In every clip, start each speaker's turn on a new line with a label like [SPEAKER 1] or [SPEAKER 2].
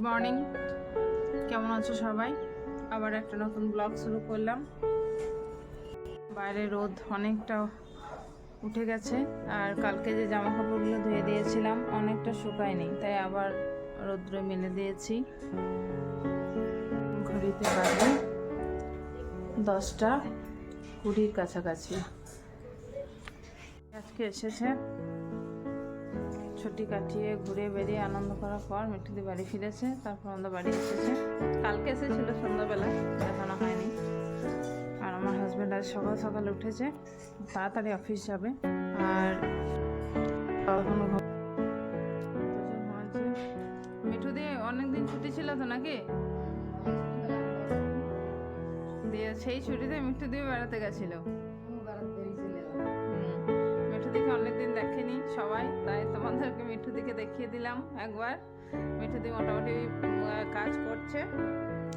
[SPEAKER 1] Morning, কেমন আছো সবাই? আবার একটা নতুন ব্লগ শুরু করলাম। বাইরে রোদ অনেকটা উঠে গেছে, আর কালকে যে জামা কাপড়গুলো ধুয়ে দিয়েছিলাম অনেকটা শুকায়নি, তাই আবার রোদ্রে মেলে দিয়েছি। ঘড়িতে বাজে 10:20 কাছাকাছি। আজকে এসেছে ছুটি কাটিয়ে ঘুরে বেরিয়ে আনন্দ করার পর মিঠুদি বাড়ি ফিরেছে। তারপর আমাদের বাড়ি এসেছে। কালকে এসেছিল সন্ধ্যাবেলা, দেখানো হয়নি। আর আমার হাজব্যান্ড আজ সকাল সকাল উঠেছে, তাড়াতাড়ি অফিস যাবে। আর মিঠুদি অনেকদিন ছুটি ছিল তো নাকি? দিয়ে সেই ছুটিতে মিঠুদিও বেড়াতে গেছিল। মিঠুদিকে অনেকদিন দেখেনি সবাই, তাই তোমাদেরকে মিঠুদিকে দেখিয়ে দিলাম একবার। মিঠুদি মোটামুটি কাজ করছে।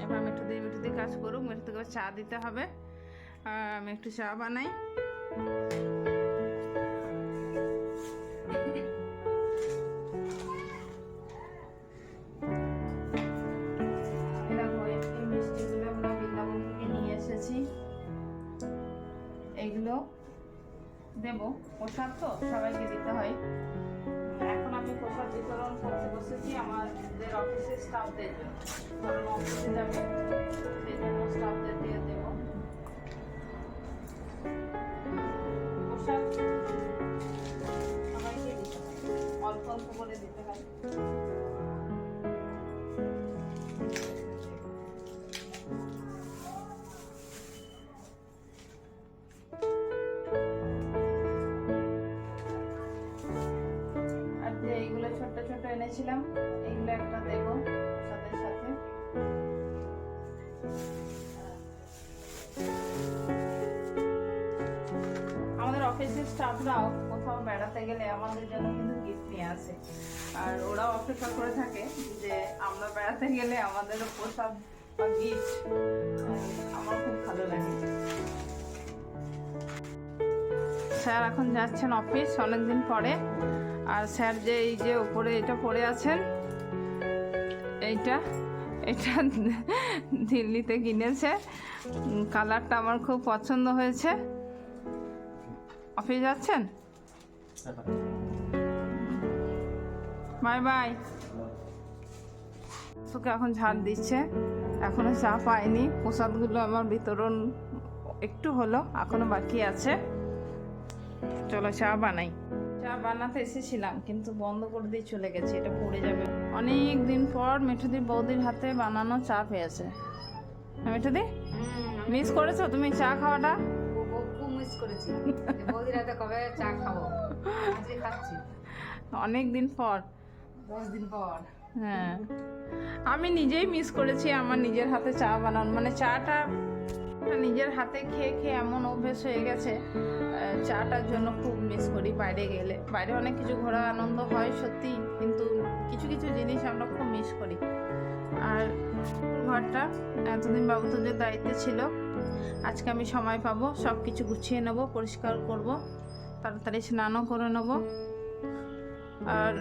[SPEAKER 1] এবার মিঠুদি কাজ করুক, মিঠুদিকে চা দিতে হবে। আমি একটু চা বানাই। এই মিষ্টিগুলো আমরা বৃন্দাবন থেকে নিয়ে এসেছি। এইগুলো দেবো, প্রসাদ তো সবাইকে দিতে হয়। এখন আমি প্রসাদ বিতরণ করতে বসেছি আমাদের অফিসের স্টাফদের জন্য। কারণ অফিসে যাবে, সেই জন্য স্টাফদের দিয়ে দেবো প্রসাদ। সবাইকে দিতে হয়, অল্প অল্প করে দিতে হয়। এইগুলো ছোট ছোট এনেছিলাম, এইগুলো একটা দেবো সাথে সাথে। আমাদের অফিসের স্টাফরাও কোথাও বেড়াতে গেলে আমাদের জন্য কিন্তু গিফট নিয়ে আসে, আর ওরাও অপেক্ষা করে থাকে যে আমরা বেড়াতে গেলে আমাদেরও প্রসাদ বা গিফট। আমার খুব ভালো লাগে। স্যার এখন যাচ্ছেন অফিস অনেকদিন পরে। আর স্যার যে এই যে উপরে এটা পরে আছেন, এটা দিল্লিতে কিনেছে। কালারটা আমার খুব পছন্দ হয়েছে। অফিস যাচ্ছেন? Bye bye. তোকে এখন ঝাড় দিচ্ছে, এখনো চা পাইনি। প্রসাদগুলো আমার বিতরণ একটু হলো, এখনো বাকি আছে। চলো চা বানাই। চা বানাতে এসেছিলাম কিন্তু বন্ধ করে দিয়ে চলে গেছি, এটা পড়ে যাবে। অনেক দিন পর মিঠুদি বৌদির হাতে বানানো চা পেয়েছে। মিঠুদি, মিস করেছো তুমি চা খাওয়াটা?
[SPEAKER 2] খুব মিস করেছি। বৌদির হাতে কবে চা খাবো, আজকে খাচ্ছি।
[SPEAKER 1] অনেক দিন পর,
[SPEAKER 2] 10 দিন পর।
[SPEAKER 1] হ্যাঁ, আমি নিজেই মিস করেছি আমার নিজের হাতে চা বানানো। মানে চাটা নিজের হাতে খেয়ে খেয়ে এমন অভ্যেস হয়ে গেছে, চাটার জন্য খুব মিস করি। বাইরে গেলে, বাইরে অনেক কিছু ঘোরা আনন্দ হয় সত্যি, কিন্তু কিছু কিছু জিনিস আমরা খুব মিস করি। আর ঘরটা এতদিন বাবুতোদের দায়িত্বে ছিল, আজকে আমি সময় পাবো, সব কিছু গুছিয়ে নেব, পরিষ্কার করব, তাড়াতাড়ি স্নানও করে নেব। আর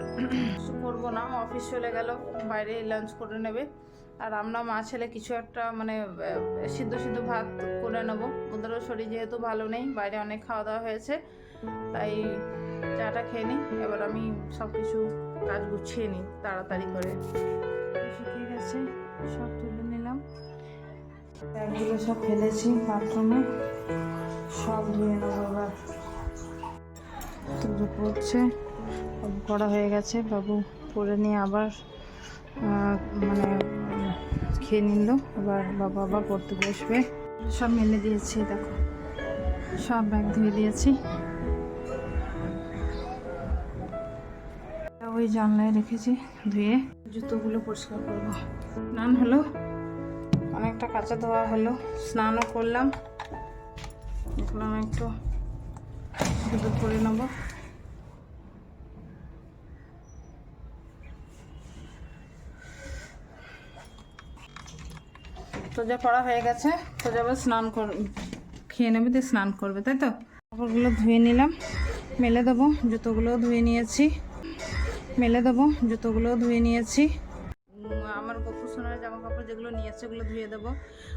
[SPEAKER 1] কিছু করবো না, অফিস চলে গেল, বাইরে লাঞ্চ করে নেবে। আর আমরা মা ছেলে কিছু একটা মানে সিদ্ধ ভাত করে নেবো। ওদেরও শরীর যেহেতু ভালো নেই, বাইরে অনেক খাওয়া দাওয়া হয়েছে, তাই চাটা খেয়ে নিই। এবার আমি সব কিছু কাজ গুছিয়ে নিই তাড়াতাড়ি করে। শুকিয়ে গেছে, সব তুলে নিলাম। ব্যাগগুলো সব ফেলেছি বাথরুমে, সব ধুয়ে নেবো। এবার তুলে পড়ছে, করা হয়ে গেছে। বাবু পরে নিয়ে আবার মানে খেয়ে নিল। এবার বাবা আবার পড়তে বসবে। সব মেলে দিয়েছি, দেখো সব ব্যাগ ধুয়ে দিয়েছি। ওই জানলায় রেখেছি, ধুয়ে জুতোগুলো পরিষ্কার করবো। স্নান হলো, অনেকটা কাঁচা ধোয়া হলো, স্নানও করলাম। দেখলাম একটু শুধু করে নেবো। তো যা পড়া হয়ে গেছে, তো যাবে স্নান খেয়ে নেবে, দিয়ে স্নান করবে, তাই তো। কাপড়গুলো ধুয়ে নিলাম, মেলে দেবো। জুতোগুলোও ধুয়ে নিয়েছি, মেলে দেবো। জুতোগুলোও ধুয়ে নিয়েছি। আমার যেগুলো নিয়ে এসছে ওগুলো ধুয়ে দেবো।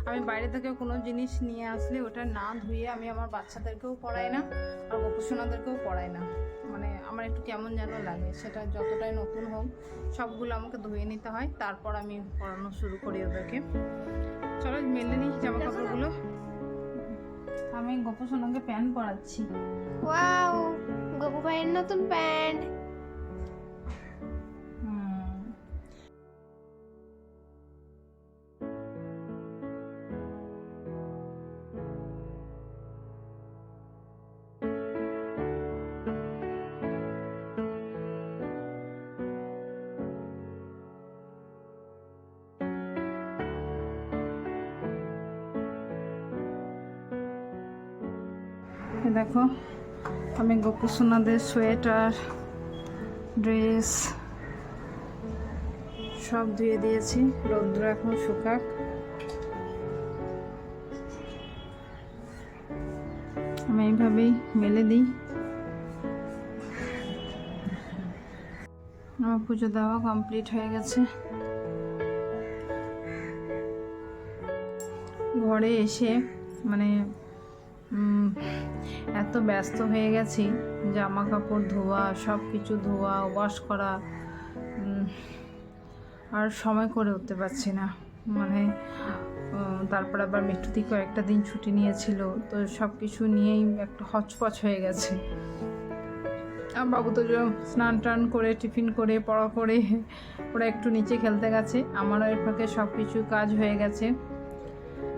[SPEAKER 1] আমি বাইরে থেকে কোনো জিনিস নিয়ে আসলে ওটা না ধুয়ে আমি আমার বাচ্চাদেরকেও পড়াই না আর গোপুসোনাদেরকেও পড়াই না। মানে আমার একটু কেমন যেন লাগে, সেটা যতটাই নতুন হোক সবগুলো আমাকে ধুয়ে নিতে হয়, তারপর আমি পড়ানো শুরু করি ওদেরকে। চলো মেলে নিই জামা কাপড়গুলো। আমি গোপুসোনাকে প্যান্ট পরাচ্ছি।
[SPEAKER 3] ওয়াও, গপু ভাইয়ের নতুন প্যান্ট।
[SPEAKER 1] দেখো আমি গোপুসোনাদের সোয়েটার, ড্রেস সব ধুয়ে দিয়েছি, রৌদ্র এখন শুকাক। আমি এইভাবেই মেলে দিই। আমার পুজো দেওয়া কমপ্লিট হয়ে গেছে। ঘরে এসে মানে এত ব্যস্ত হয়ে গেছি, জামা কাপড় ধোয়া, সব কিছু ধোয়া, ওয়াশ করা, আর সময় করে উঠতে পারছি না। মানে তারপর আবার মিঠুতি কয়েকটা দিন ছুটি নিয়েছিল, তো সব কিছু নিয়েই একটা হচপচ হয়ে গেছে। আর বাবু তো স্নান টান করে টিফিন করে পড়া করে ওরা একটু নিচে খেলতে গেছে, আমারও এর ফাঁকে সব কিছু কাজ হয়ে গেছে।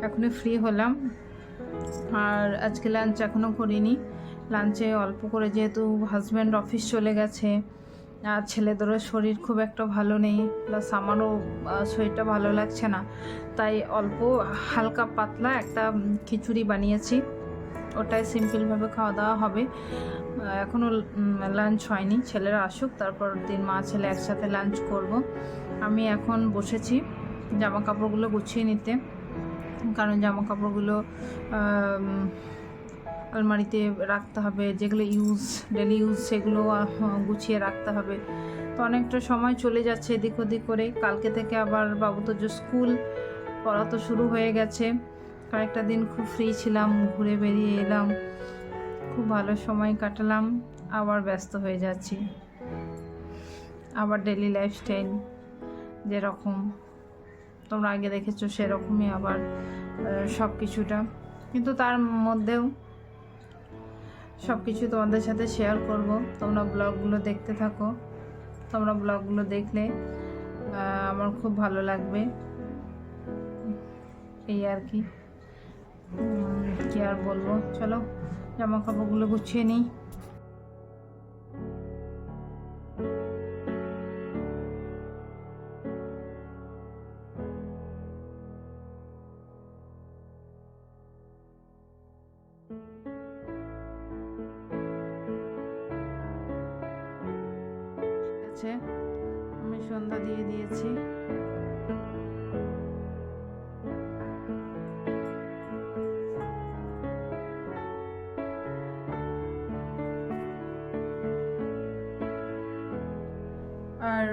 [SPEAKER 1] এখনই ফ্রি হলাম। আর আজকে লাঞ্চ এখনও করিনি, লাঞ্চে অল্প করে, যেহেতু হাজব্যান্ড অফিস চলে গেছে আর ছেলেদেরও শরীর খুব একটা ভালো নেই, প্লাস আমারও শরীরটা ভালো লাগছে না, তাই অল্প হালকা পাতলা একটা খিচুড়ি বানিয়েছি, ওটাই সিম্পলভাবে খাওয়া দাওয়া হবে। এখনও লাঞ্চ হয়নি, ছেলেরা আসুক তারপর দিন মা ছেলে একসাথে লাঞ্চ করব। আমি এখন বসেছি জামা কাপড়গুলো গুছিয়ে নিতে, কারণ জামা কাপড়গুলো আলমারিতে রাখতে হবে, যেগুলো ডেলি ইউজ সেগুলো গুছিয়ে রাখতে হবে। তো অনেকটা সময় চলে যাচ্ছে এদিক ওদিক করে। কালকে থেকে আবার বাবু তো যে স্কুল, পড়া তো শুরু হয়ে গেছে। কয়েকটা দিন খুব ফ্রি ছিলাম, ঘুরে বেরিয়ে এলাম, খুব ভালো সময় কাটালাম। আবার ব্যস্ত হয়ে যাচ্ছি, আবার ডেলি লাইফস্টাইল যেরকম তোমরা আগে দেখেছো সেরকমই আবার সব কিছুটা। কিন্তু তার মধ্যেও সব কিছু তোমাদের সাথে শেয়ার করব। তোমরা ব্লগগুলো দেখতে থাকো, তোমরা ব্লগগুলো দেখলে আমার খুব ভালো লাগবে, এই আর কি। কি আর বলবো, চলো জামা কাপড়গুলো গুছিয়ে নিই। আমি সন্ধ্যা দিয়ে দিয়েছি। আর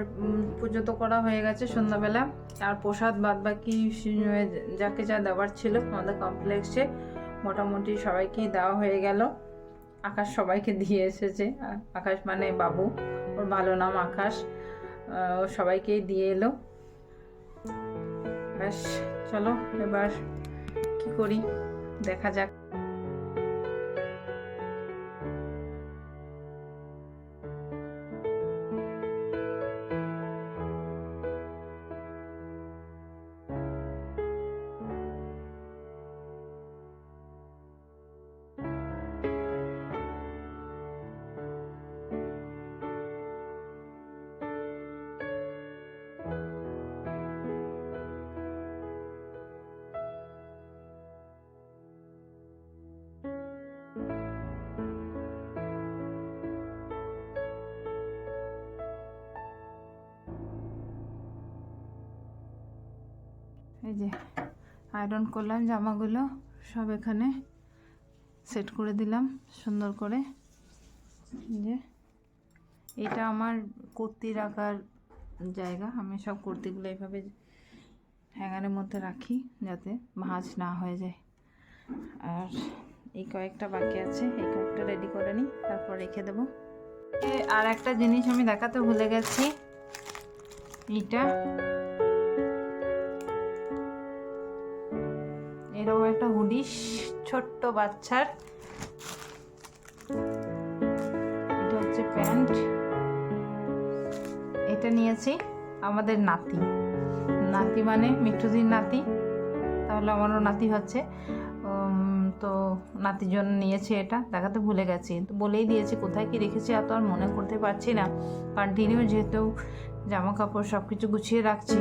[SPEAKER 1] পুজো তো করা হয়ে গেছে সন্ধ্যাবেলা, আর প্রসাদ বাদ বাকি যাকে যা দেওয়ার ছিল আমাদের কমপ্লেক্সে মোটামুটি সবাইকেই দেওয়া হয়ে গেল। আকাশ সবাইকে দিয়ে এসেছে, আকাশ মানে বাবু, ওর ভালো নাম আকাশ, ও সবাইকেই দিয়ে এলো। ব্যাস চলো এবার কি করি দেখা যাক। এই যে আয়রন করলাম জামাগুলো, সব এখানে সেট করে দিলাম সুন্দর করে। যে এটা আমার কুর্তি রাখার জায়গা, আমি সব কুর্তিগুলো এইভাবে হ্যাঙ্গারের মধ্যে রাখি যাতে ভাঁজ না হয়ে যায়। আর এই কয়েকটা বাকি আছে, এই কয়েকটা রেডি করে নিই, তারপর রেখে দেবো। আর একটা জিনিস আমি দেখাতে ভুলে গেছি, এইটা এরকম একটা হুডিস ছোট্ট বাচ্চার, এটা হচ্ছে প্যান্ট। এটা নিয়েছি আমাদের নাতি, নাতি মানে মিঠুদির নাতি, তাহলে আমারও নাতি হচ্ছে। তো নাতির জন্য নিয়েছি, এটা দেখাতে ভুলে গেছি, তো বলেই দিয়েছি কোথায় কি রেখেছি এত আর মনে করতে পারছি না, কন্টিনিউ যেহেতু জামা কাপড় সব কিছু গুছিয়ে রাখছি।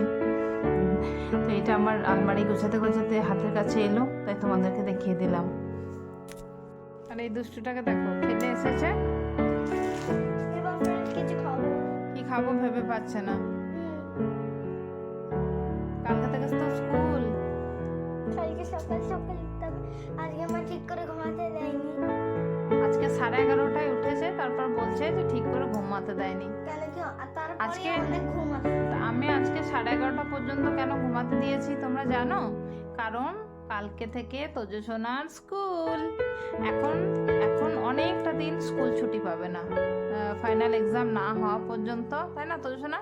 [SPEAKER 1] তো এটা আমার আলমারি গোছাতে গোছাতে হাতের কাছে এলো, তাই তোমাদেরকে দেখিয়ে দিলাম। আর এই দুষ্টুটাকে দেখো, খেতে এসেছে, কি খাবো ভেবে পাচ্ছে না। কালকে থেকে তো স্কুল,
[SPEAKER 3] কালকে সকাল সকাল উঠতাম, আজকে আমার ঠিক করে ঘুমাতে দেয়নি।
[SPEAKER 1] আজকে 11:30টায় উঠেছে, তারপর বলছে যে ঠিক করে ঘুমাতে দেয়নি।
[SPEAKER 3] কেন কি তারপরে
[SPEAKER 1] আজকে
[SPEAKER 3] অনেক ঘুমাতে,
[SPEAKER 1] আমি আজকে 11:30টা পর্যন্ত কেন ঘুমাতে দিয়েছি তোমরা জানো? কারণ কালকে থেকে তোজো সোনার স্কুল। এখন অনেকটা দিন স্কুল ছুটি পাবে না, ফাইনাল এক্সাম না হওয়া পর্যন্ত, তাই না তোজো সোনা?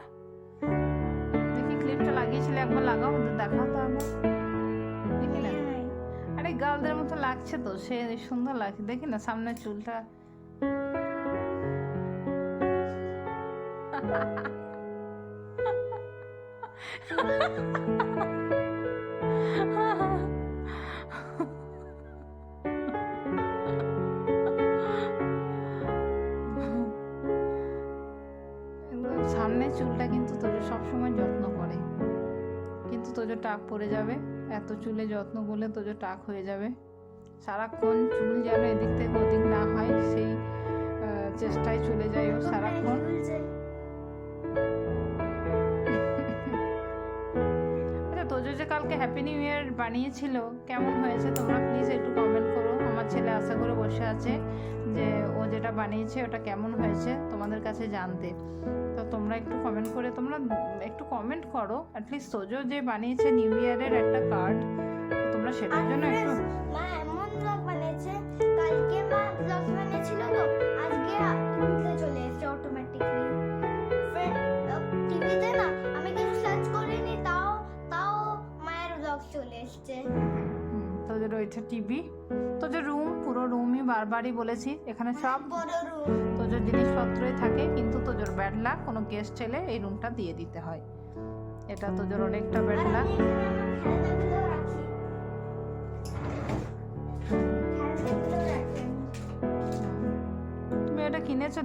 [SPEAKER 1] দেখি ক্লিপটা লাগিয়েছিলে, একবার লাগাও, ওদের দেখাও তো একবার, দেখি না। আরে গার্লদের মতো লাগছে তো, সে সুন্দর লাগছে, দেখি না সামনের চুলটা। সামনের চুলটা কিন্তু তোজো সবসময় যত্ন করে, কিন্তু তোজো টাক পড়ে যাবে, এত চুলে যত্ন করলে তোজো টাক হয়ে যাবে। সারাক্ষণ চুল যেন এদিক থেকে ওদিক না হয়, সেই চেষ্টায় চলে যায় ও সারাক্ষণ। আচ্ছা, তোজো যে কালকে হ্যাপি নিউ ইয়ার বানিয়েছিল, কেমন হয়েছে তোমরা প্লিজ একটু কমেন্ট করো। আমার ছেলে আশা করে বসে আছে যে ও যেটা বানিয়েছে ওটা কেমন হয়েছে তোমাদের কাছে জানতে। তো তোমরা একটু কমেন্ট করে, তোমরা একটু কমেন্ট করো, অ্যাটলিস্ট তোজো যে বানিয়েছে নিউ ইয়ারের একটা কার্ড, তোমরা সেটার জন্য একটু।
[SPEAKER 3] মা এমন ব্লগ বানিয়েছে, কালকে মা ব্লগ বানিয়েছিল, তো আজকে উঠে চলে এসেছে অটোমেটিকলি। টিভিতে না আমি কিছু সার্চ করিনি, তাও মায়ের ব্লগ চলে এসেছে।
[SPEAKER 1] তোদের ওইটা টিভি, তোদের রুম, পুরো রুমই বারবারই বলেছি, এখানে সব
[SPEAKER 3] বড় রুম,
[SPEAKER 1] তোদের জিনিসপত্রই থাকে, কিন্তু তোদের ব্যাড লাক, কোনো গেস্ট এলে এই রুমটা দিয়ে দিতে হয়, এটা তোদের অনেকটা ব্যাড
[SPEAKER 3] আর
[SPEAKER 1] লাক।
[SPEAKER 3] আমি এখানে আমার খেলনাগুলো রাখি, খেলনাগুলো রাখি আমি।
[SPEAKER 1] তুমি ওটা কিনেছো,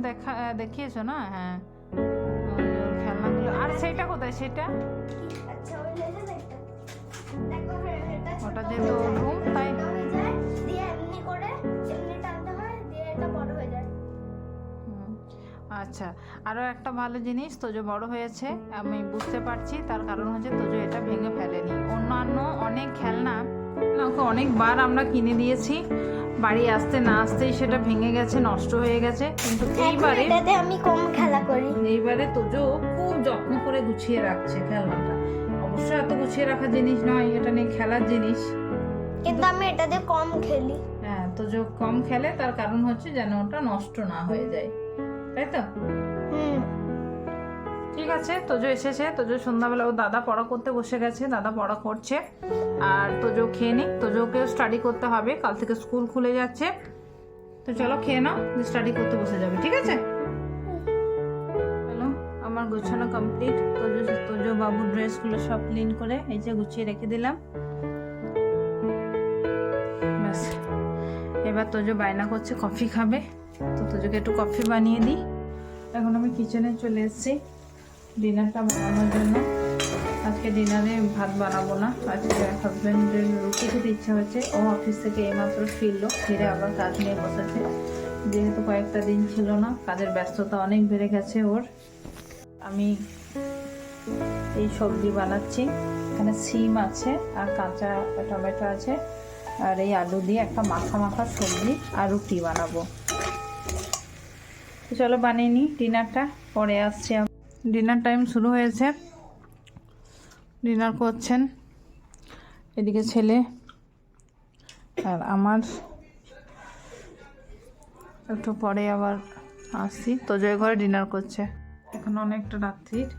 [SPEAKER 1] দেখিয়েছো না? হ্যাঁ, ওর খেলনাগুলো। আর সেটা কোথায়? সেটা
[SPEAKER 3] আচ্ছা, ওই লেজে দেখো, এটা
[SPEAKER 1] ওটা যেহেতু রুম, তাই
[SPEAKER 3] হয়ে যায়, দিয়ে এমনি করে এমনি টানতে হয়, দিয়ে এটা বড় হয়ে যায়।
[SPEAKER 1] আচ্ছা, আরও একটা ভালো জিনিস, তোজো বড় হয়েছে আমি বুঝতে পারছি, তার কারণ হচ্ছে তোজো এটা ভেঙে ফেলেনি। অন্যান্য অনেক খেলনা ওকে অনেকবার আমরা কিনে দিয়েছি, বাড়ি আসতে না আসতেই সেটা ভেঙে গেছে, নষ্ট হয়ে গেছে, কিন্তু এইবারে
[SPEAKER 3] এটাতে আমি কম খেলা করি।
[SPEAKER 1] এইবারে তোজো খুব যত্ন করে গুছিয়ে রাখছে খেলনাটা। অবশ্য এত গুছিয়ে রাখার জিনিস নয়, এটা নিয়ে খেলার জিনিস,
[SPEAKER 3] কিন্তু আমি এটাতে কম খেলি।
[SPEAKER 1] হ্যাঁ তোজো কম খেলে, তার কারণ হচ্ছে যেন ওটা নষ্ট না হয়ে যায়, তাই তো? ঠিক আছে, তোজো এসেছে, তোজো সন্ধ্যাবেলা ও দাদা পড়া করতে বসে গেছে, দাদা পড়া করছে, আর তোজো খেয়ে নিক, তোজোকেও স্টাডি করতে হবে, কাল থেকে স্কুল খুলে যাচ্ছে। তো চলো খেয়ে নাও, স্টাডি করতে বসে যাবে, ঠিক আছে? চলো, আমার গোছানো কমপ্লিট। তোজো বাবুর ড্রেসগুলো সব ক্লিন করে এই যে গুছিয়ে রেখে দিলাম, ব্যাস। এবার তোজো বায়না করছে কফি খাবে, তো তোজোকে একটু কফি বানিয়ে দিই। এখন আমি কিচেনে চলে এসেছি ডিনারটা বানানোর জন্য। আজকে ডিনারে ভাত বানাবো না, আজকে হাজব্যান্ডের রুটি খেতে ইচ্ছা হয়েছে, ও অফিস থেকে এইমাত্র ফিরলো, ফিরে আবার কাজ নিয়ে বসেছে, যেহেতু কয়েকটা দিন ছিল না, কাজের ব্যস্ততা অনেক বেড়ে গেছে ওর। আমি এই সবজি বানাচ্ছি, এখানে সিম আছে আর কাঁচা টমেটো আছে, আর এই আলু দিয়ে একটা মাখা মাখা সবজি আর রুটি বানাবো। তো চলো বানিয়ে নিই ডিনারটা, পরে আসছি। ডিনার টাইম শুরু হয়েছে, ডিনার করছেন এদিকে ছেলে আর আমার একটু পরে আবার আসছি। তো জয় ঘরে ডিনার করছে। এখন অনেকটা রাত্রির,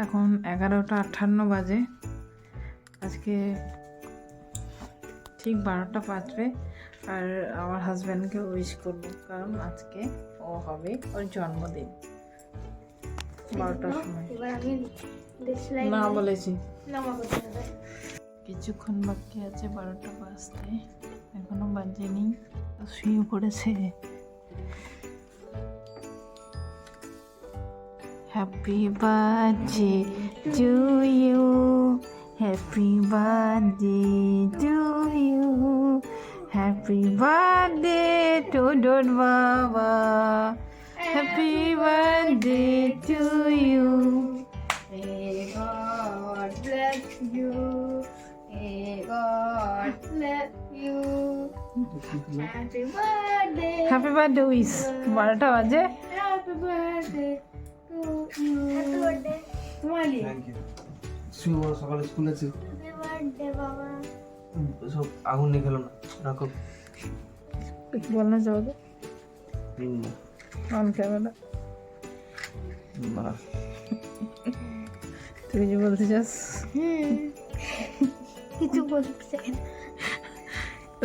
[SPEAKER 1] এখন 11:58 বাজে। আজকে ঠিক 12টা বাজবে। আর আমার হাজব্যান্ডকে উইশ করবো, কারণ আজকে ও হবে ওর জন্মদিন 12টার সময়।
[SPEAKER 3] এবার আমি দেশলাই
[SPEAKER 1] না বলেছি,
[SPEAKER 3] নামা করতে হবে।
[SPEAKER 1] কিছুক্ষণ বাকি আছে 12টা বাজতে, এখনো বাজেনি। তো শুয়ে পড়েছে। Happy birthday to you, happy birthday to you, happy birthday to dear বাবা, happy birthday to you.
[SPEAKER 2] May God bless you. May God bless you. Happy birthday.
[SPEAKER 1] Happy birthday wish. 12টা বাজে।
[SPEAKER 2] Happy birthday to you.
[SPEAKER 3] Happy birthday,
[SPEAKER 2] তোমালি
[SPEAKER 4] শুভ সকালে school আছে,
[SPEAKER 3] happy birthday বাবা।
[SPEAKER 4] সব আগুন নিয়ে খেলো না, রাখো।
[SPEAKER 1] কিছু বলনা চাও তো অন ক্যামেরা?
[SPEAKER 4] বাহ,
[SPEAKER 1] তুই কিছু বলতে চাস?
[SPEAKER 3] কিছু বলতে চাই না।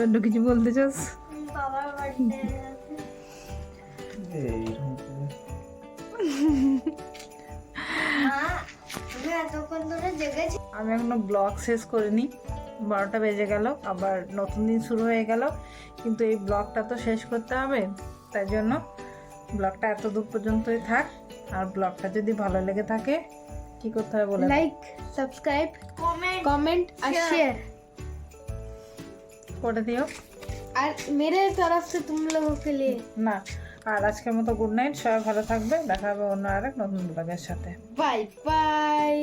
[SPEAKER 1] অন্য কিছু বলতে চাস?
[SPEAKER 3] বাবার বার্থডে
[SPEAKER 4] এইরকম
[SPEAKER 3] মা, আমি এতক্ষণ ধরে জেগেছি।
[SPEAKER 1] আমি এখনো ব্লগ শেষ করিনি, 12টা বেজে গেল, আবার নতুন দিন শুরু হয়ে গেল। কিন্তু এই ব্লগটা তো শেষ করতে হবে, তাই জন্য ব্লগটা এত দূর পর্যন্তই থাক। আর ব্লগটা যদি ভালো লেগে থাকে কি করতে হবে বলে দাও।
[SPEAKER 3] লাইক, সাবস্ক্রাইব, कमेंट और शेयर
[SPEAKER 1] করে দিও।
[SPEAKER 3] और मेरे तरफ से तुम लोगों के लिए
[SPEAKER 1] না, আর আজকের মতো গুড নাইট, সবাই ভালো থাকবে। দেখা হবে অন্য আরেক নতুন ব্লগের সাথে।
[SPEAKER 3] Bye bye.